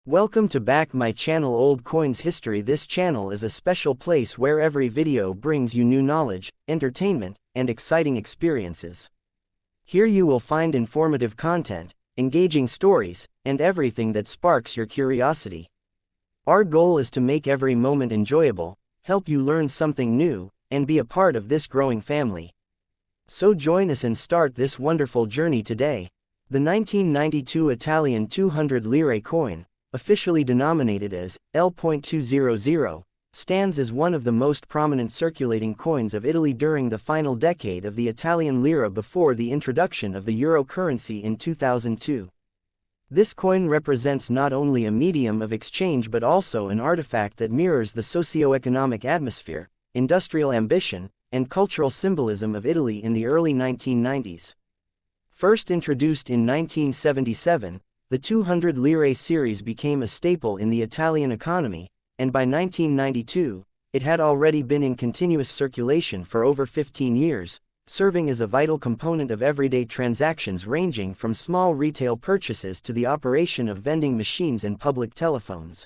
Welcome to back my channel Old Coins History. This channel is a special place where every video brings you new knowledge, entertainment, and exciting experiences. Here you will find informative content, engaging stories, and everything that sparks your curiosity. Our goal is to make every moment enjoyable, help you learn something new, and be a part of this growing family. So join us and start this wonderful journey today. The 1992 Italian 200 lire coin, officially denominated as L.200, stands as one of the most prominent circulating coins of Italy during the final decade of the Italian lira before the introduction of the euro currency in 2002. This coin represents not only a medium of exchange but also an artifact that mirrors the socio-economic atmosphere, industrial ambition, and cultural symbolism of Italy in the early 1990s. First introduced in 1977, the 200 lire series became a staple in the Italian economy, and by 1992, it had already been in continuous circulation for over 15 years, serving as a vital component of everyday transactions ranging from small retail purchases to the operation of vending machines and public telephones.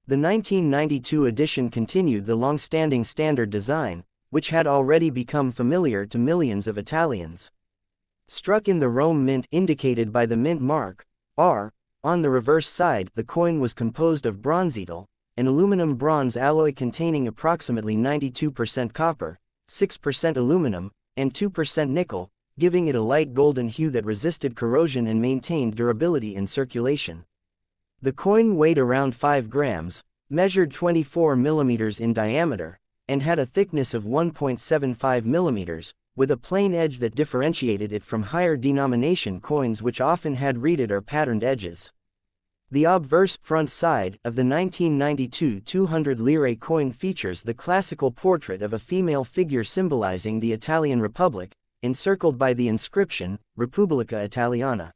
The 1992 edition continued the long-standing standard design, which had already become familiar to millions of Italians. Struck in the Rome mint indicated by the mint mark, R, on the reverse side, the coin was composed of Bronzital, an aluminum bronze alloy containing approximately 92% copper, 6% aluminum, and 2% nickel, giving it a light golden hue that resisted corrosion and maintained durability in circulation. The coin weighed around 5 grams, measured 24 millimeters in diameter, and had a thickness of 1.75 millimeters, with a plain edge that differentiated it from higher denomination coins which often had reeded or patterned edges. The obverse front side of the 1992 200 lire coin features the classical portrait of a female figure symbolizing the Italian Republic, encircled by the inscription, Repubblica Italiana.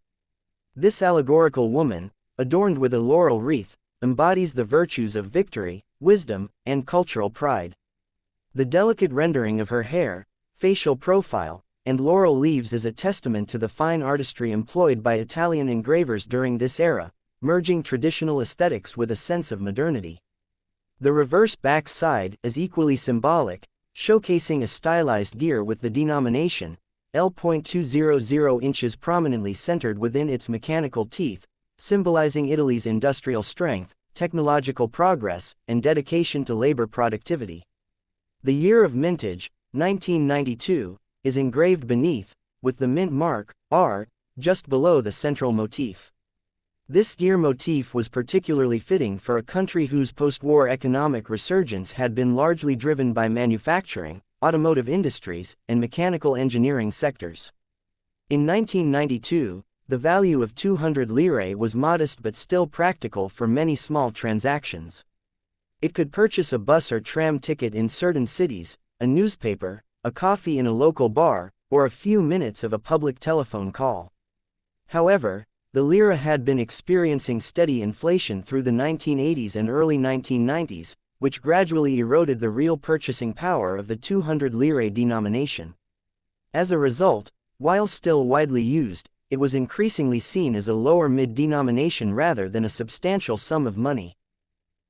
This allegorical woman, adorned with a laurel wreath, embodies the virtues of victory, wisdom, and cultural pride. The delicate rendering of her hair, facial profile, and laurel leaves is a testament to the fine artistry employed by Italian engravers during this era, merging traditional aesthetics with a sense of modernity. The reverse back side is equally symbolic, showcasing a stylized gear with the denomination L.200 inches prominently centered within its mechanical teeth, symbolizing Italy's industrial strength, technological progress, and dedication to labor productivity. The year of mintage, 1992, is engraved beneath, with the mint mark, R, just below the central motif. This gear motif was particularly fitting for a country whose post-war economic resurgence had been largely driven by manufacturing, automotive industries, and mechanical engineering sectors. In 1992, the value of 200 lire was modest but still practical for many small transactions. It could purchase a bus or tram ticket in certain cities, a newspaper, a coffee in a local bar, or a few minutes of a public telephone call. However, the lira had been experiencing steady inflation through the 1980s and early 1990s, which gradually eroded the real purchasing power of the 200 lire denomination. As a result, while still widely used, it was increasingly seen as a lower mid-denomination rather than a substantial sum of money.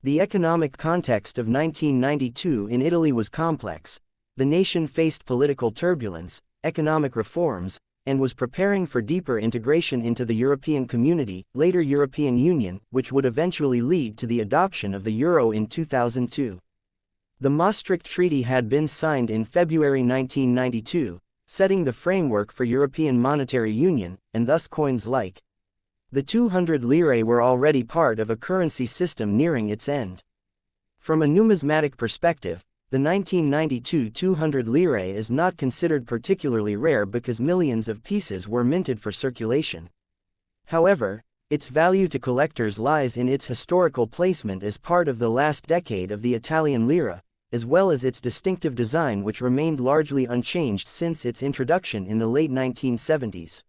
The economic context of 1992 in Italy was complex. The nation faced political turbulence, economic reforms, and was preparing for deeper integration into the European Community, later European Union, which would eventually lead to the adoption of the euro in 2002. The Maastricht Treaty had been signed in February 1992, setting the framework for European monetary union, and thus coins like the 200 lire were already part of a currency system nearing its end. From a numismatic perspective, the 1992 200 lire is not considered particularly rare because millions of pieces were minted for circulation. However, its value to collectors lies in its historical placement as part of the last decade of the Italian lira, as well as its distinctive design which remained largely unchanged since its introduction in the late 1970s.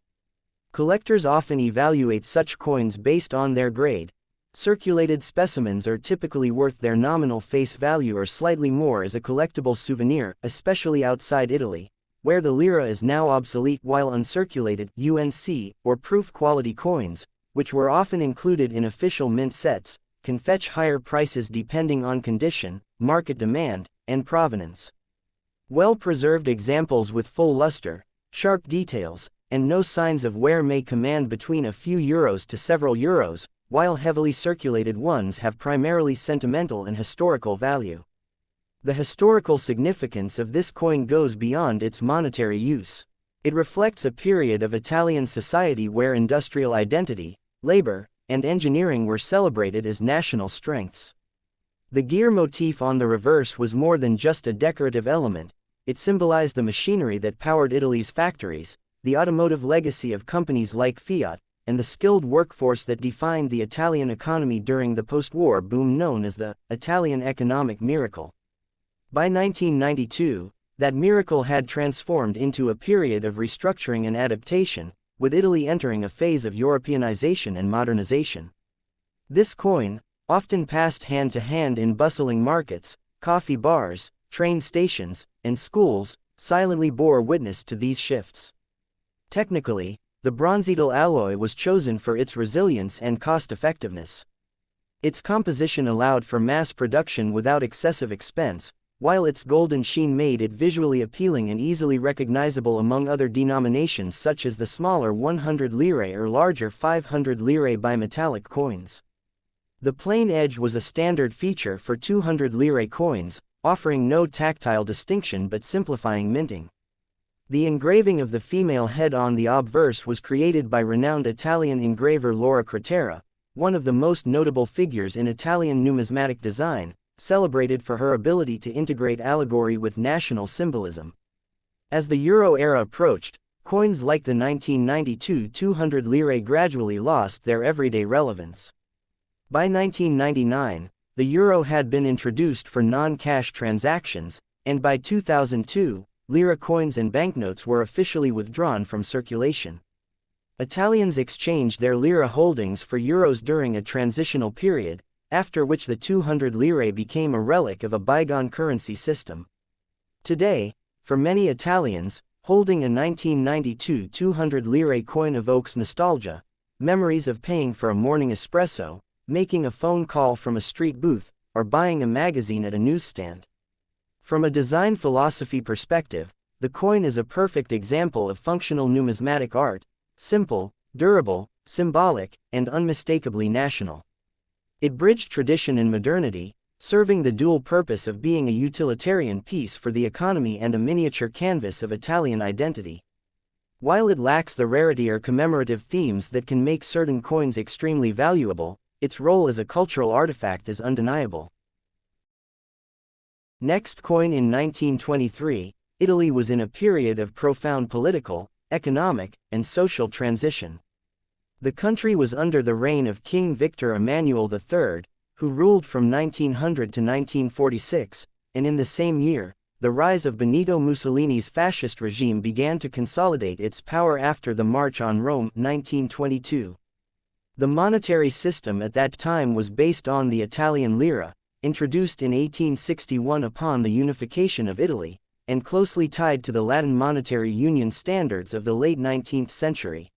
Collectors often evaluate such coins based on their grade. Circulated specimens are typically worth their nominal face value or slightly more as a collectible souvenir, especially outside Italy, where the lira is now obsolete, while uncirculated UNC or proof quality coins, which were often included in official mint sets, can fetch higher prices depending on condition, market demand, and provenance. Well-preserved examples with full luster, sharp details, and no signs of wear may command between a few euros to several euros, while heavily circulated ones have primarily sentimental and historical value. The historical significance of this coin goes beyond its monetary use. It reflects a period of Italian society where industrial identity, labor, and engineering were celebrated as national strengths. The gear motif on the reverse was more than just a decorative element, it symbolized the machinery that powered Italy's factories, the automotive legacy of companies like Fiat, and the skilled workforce that defined the Italian economy during the post-war boom known as the Italian economic miracle. By 1992, that miracle had transformed into a period of restructuring and adaptation, with Italy entering a phase of Europeanization and modernization. This coin, often passed hand to hand in bustling markets, coffee bars, train stations, and schools, silently bore witness to these shifts. Technically, the Bronzital alloy was chosen for its resilience and cost-effectiveness. Its composition allowed for mass production without excessive expense, while its golden sheen made it visually appealing and easily recognizable among other denominations such as the smaller 100 lire or larger 500 lire bimetallic coins. The plain edge was a standard feature for 200 lire coins, offering no tactile distinction but simplifying minting. The engraving of the female head on the obverse was created by renowned Italian engraver Lira, one of the most notable figures in Italian numismatic design, celebrated for her ability to integrate allegory with national symbolism. As the Euro era approached, coins like the 1992 200 lire gradually lost their everyday relevance. By 1999, the euro had been introduced for non-cash transactions, and by 2002, lira coins and banknotes were officially withdrawn from circulation. Italians exchanged their lira holdings for euros during a transitional period, after which the 200 lire became a relic of a bygone currency system. Today, for many Italians, holding a 1992 200 lire coin evokes nostalgia, memories of paying for a morning espresso, making a phone call from a street booth, or buying a magazine at a newsstand. From a design philosophy perspective, the coin is a perfect example of functional numismatic art, simple, durable, symbolic, and unmistakably national. It bridged tradition and modernity, serving the dual purpose of being a utilitarian piece for the economy and a miniature canvas of Italian identity. While it lacks the rarity or commemorative themes that can make certain coins extremely valuable, its role as a cultural artifact is undeniable. Next coin in 1923, Italy was in a period of profound political, economic, and social transition. The country was under the reign of King Victor Emmanuel III, who ruled from 1900 to 1946, and in the same year, the rise of Benito Mussolini's fascist regime began to consolidate its power after the March on Rome, 1922. The monetary system at that time was based on the Italian lira, introduced in 1861 upon the unification of Italy, and closely tied to the Latin monetary union standards of the late 19th century.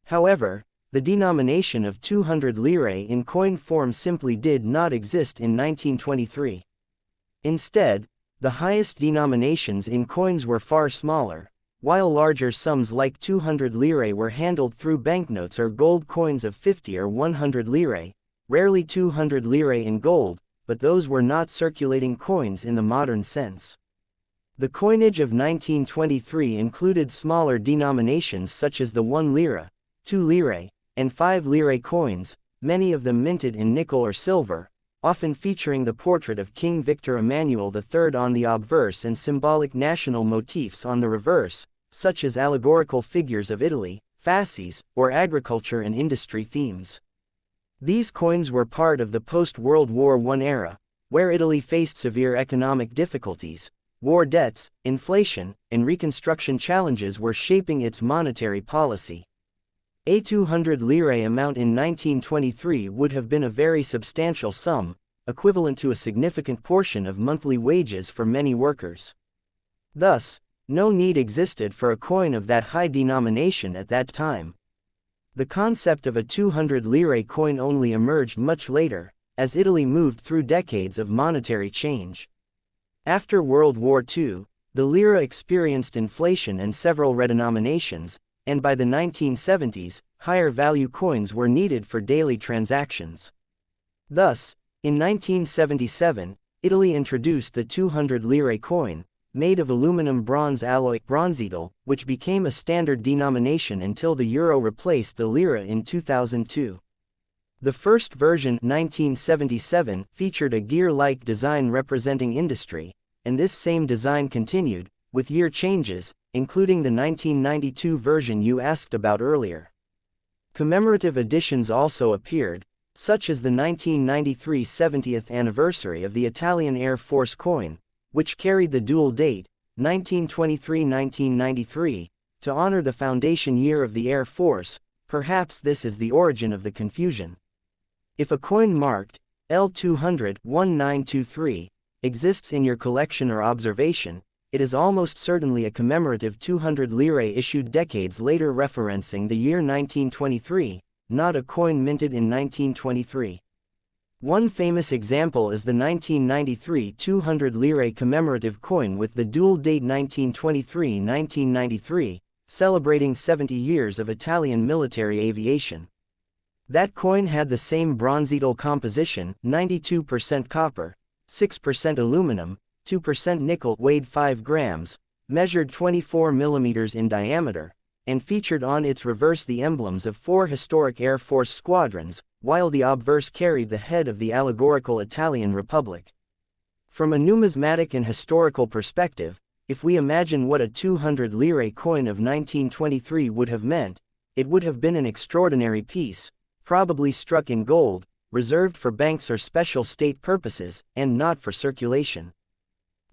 However, the denomination of 200 lire in coin form simply did not exist in 1923. Instead, the highest denominations in coins were far smaller, while larger sums like 200 lire were handled through banknotes or gold coins of 50 or 100 lire, rarely 200 lire in gold, but those were not circulating coins in the modern sense. The coinage of 1923 included smaller denominations such as the 1 lira, 2 lire, and 5 lire coins, many of them minted in nickel or silver, often featuring the portrait of King Victor Emmanuel III on the obverse and symbolic national motifs on the reverse, such as allegorical figures of Italy, fasces, or agriculture and industry themes. These coins were part of the post-World War I era, where Italy faced severe economic difficulties. War debts, inflation, and reconstruction challenges were shaping its monetary policy. A 200 lire amount in 1923 would have been a very substantial sum, equivalent to a significant portion of monthly wages for many workers. Thus, no need existed for a coin of that high denomination at that time. The concept of a 200 lire coin only emerged much later, as Italy moved through decades of monetary change. After World War II, the lira experienced inflation and several redenominations, and by the 1970s, higher value coins were needed for daily transactions. Thus, in 1977, Italy introduced the 200 lire coin, made of aluminum bronze alloy Bronzital, which became a standard denomination until the euro replaced the lira in 2002. The first version, 1977, featured a gear-like design representing industry, and this same design continued, with year changes, including the 1992 version you asked about earlier. Commemorative editions also appeared, such as the 1993 70th anniversary of the Italian Air Force coin, which carried the dual date, 1923-1993, to honor the foundation year of the Air Force. Perhaps this is the origin of the confusion. If a coin marked L200-1923 exists in your collection or observation, it is almost certainly a commemorative 200 lire issued decades later referencing the year 1923, not a coin minted in 1923. One famous example is the 1993 200 lire commemorative coin with the dual date 1923-1993, celebrating 70 years of Italian military aviation. That coin had the same Bronzital composition, 92% copper, 6% aluminum, 2% nickel, weighed 5 grams, measured 24 mm in diameter, and featured on its reverse the emblems of 4 historic Air Force squadrons, while the obverse carried the head of the allegorical Italian Republic. From a numismatic and historical perspective, if we imagine what a 200 lire coin of 1923 would have meant, it would have been an extraordinary piece, probably struck in gold, reserved for banks or special state purposes, and not for circulation.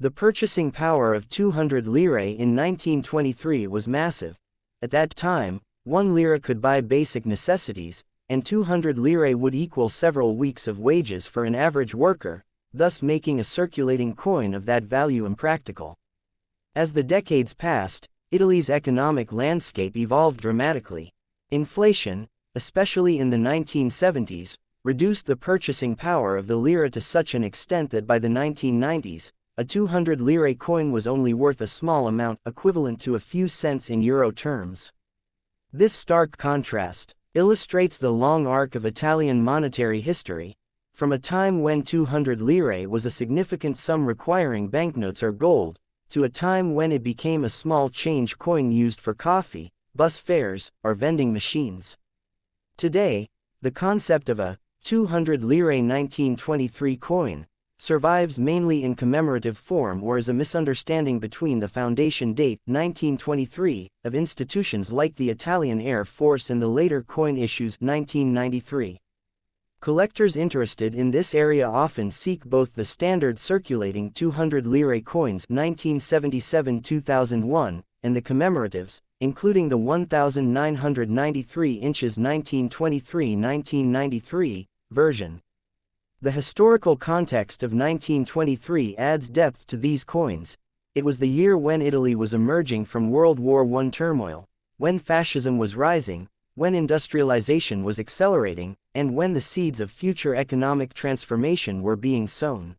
The purchasing power of 200 lire in 1923 was massive. At that time, 1 lira could buy basic necessities, and 200 lire would equal several weeks of wages for an average worker, thus making a circulating coin of that value impractical. As the decades passed, Italy's economic landscape evolved dramatically. Inflation, especially in the 1970s, reduced the purchasing power of the lira to such an extent that by the 1990s, a 200 lire coin was only worth a small amount, equivalent to a few cents in euro terms. This stark contrast illustrates the long arc of Italian monetary history, from a time when 200 lire was a significant sum requiring banknotes or gold, to a time when it became a small change coin used for coffee, bus fares, or vending machines. Today, the concept of a 200 lire 1923 coin survives mainly in commemorative form or as a misunderstanding between the foundation date, 1923, of institutions like the Italian Air Force and the later coin issues, 1993. Collectors interested in this area often seek both the standard circulating 200 lire coins 1977-2001 and the commemoratives, including the 1993 inches 1923-1993 version. The historical context of 1923 adds depth to these coins. It was the year when Italy was emerging from World War I turmoil, when fascism was rising, when industrialization was accelerating, and when the seeds of future economic transformation were being sown.